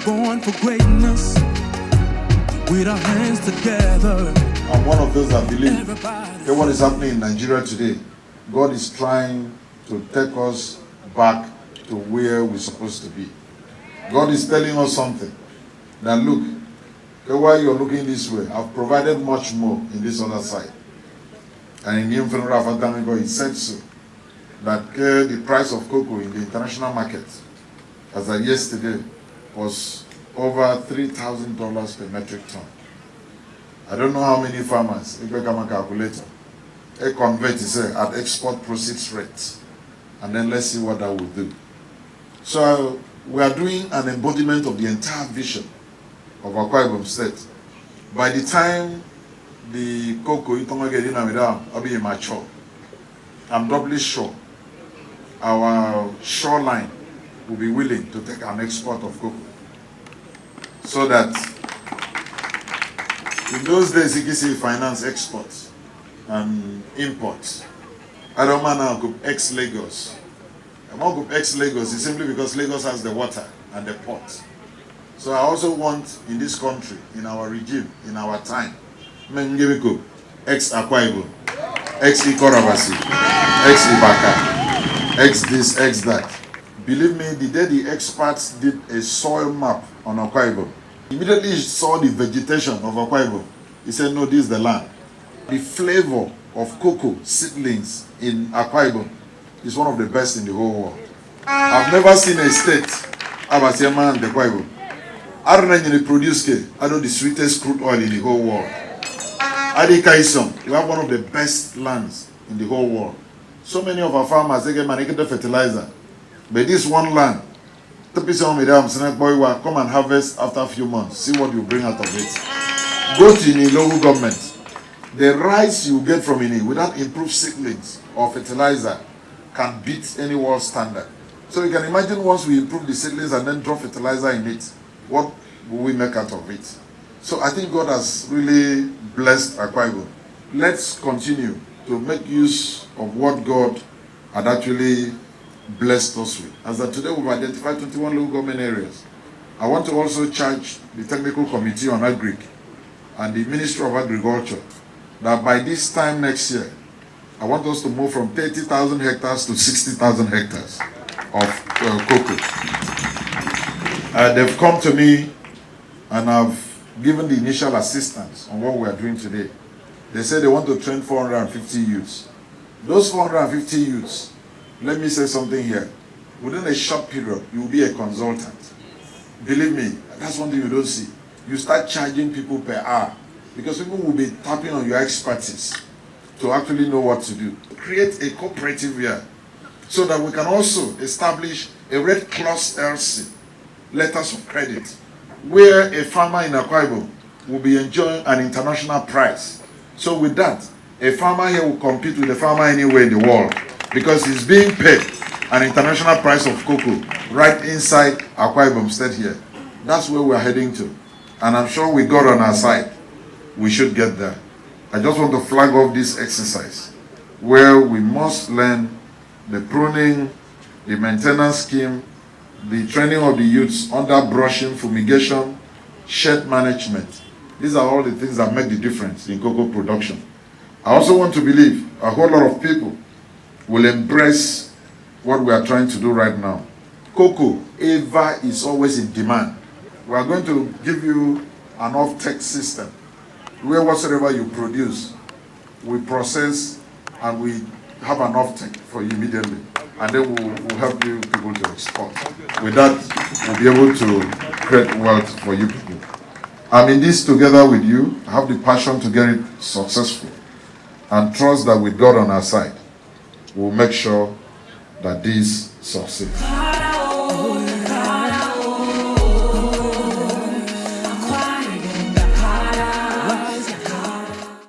born for greatness with our hands together. I'm one of those that believe that what is happening in Nigeria today, God is trying to take us back to where we're supposed to be. God is telling us something. That look, while you're looking this way, I've provided much more in this other side. And in the Infinite Rafa, he said so. That the price of cocoa in the international market, as of yesterday, was over $3,000 per metric ton. I don't know how many farmers, if I can calculate, they convert at export proceeds rate. And then let's see what that will do. So we are doing an embodiment of the entire vision of Akwa Ibom State. By the time the cocoa will be mature, I'm doubly sure our shoreline will be willing to take an export of cocoa. So that in those days, you can see finance exports and imports. I don't know ex-Lagos. Among ex-Lagos is simply because Lagos has the water and the port. So I also want in this country, in our regime, in our time, ex-Akwa Ibom, ex-Ikorabasi, ex-Ibaka, ex-this, ex-that. Believe me, the day the experts did a soil map on Akwa Ibom, immediately he saw the vegetation of Akwa Ibom. He said, no, this is the land. The flavor of cocoa seedlings in Akwa Ibom is one of the best in the whole world. I've never seen a state, Abasiama and Akwa Ibom. I don't know produce the sweetest crude oil in the whole world. Adi Kaisong, we have one of the best lands in the whole world. So many of our farmers, they get manipulated fertilizer. But this one land, come and harvest after a few months. See what you bring out of it. Go to the local government. The rice you get from it without improved seedlings or fertilizer can beat any world standard. So you can imagine once we improve the seedlings and then drop fertilizer in it, what will we make out of it? So I think God has really blessed Akwa Ibom. Let's continue to make use of what God had actually blessed us with. As that today we've identified 21 local government areas. I want to also charge the Technical Committee on Agric and the Ministry of Agriculture that by this time next year, I want us to move from 30,000 hectares to 60,000 hectares of cocoa. They've come to me and I've given the initial assistance on what we are doing today. They said they want to train 450 youths. Those 450 youths, let me say something here. Within a short period, you will be a consultant. Believe me, that's one thing you don't see. You start charging people per hour because people will be tapping on your expertise to actually know what to do. Create a cooperative here so that we can also establish a Red Cross LC, letters of credit, where a farmer in Akwa Ibom will be enjoying an international prize. So with that, a farmer here will compete with a farmer anywhere in the world because he's being paid an international price of cocoa right inside Akwa Ibom State here. That's where we're heading to. And I'm sure with God on our side, we should get there. I just want to flag off this exercise where we must learn the pruning, the maintenance scheme, the training of the youths, underbrushing, fumigation, shed management. These are all the things that make the difference in cocoa production. I also want to believe a whole lot of people will embrace what we are trying to do right now. Cocoa ever is always in demand. We are going to give you an off-take system where whatsoever you produce, we process and we have an off-take for you immediately. And then we'll help you people to export. With that, we'll be able to create wealth for you people. I'm in this together with you. I have the passion to get it successful. And trust that with God on our side, we'll make sure that this succeeds.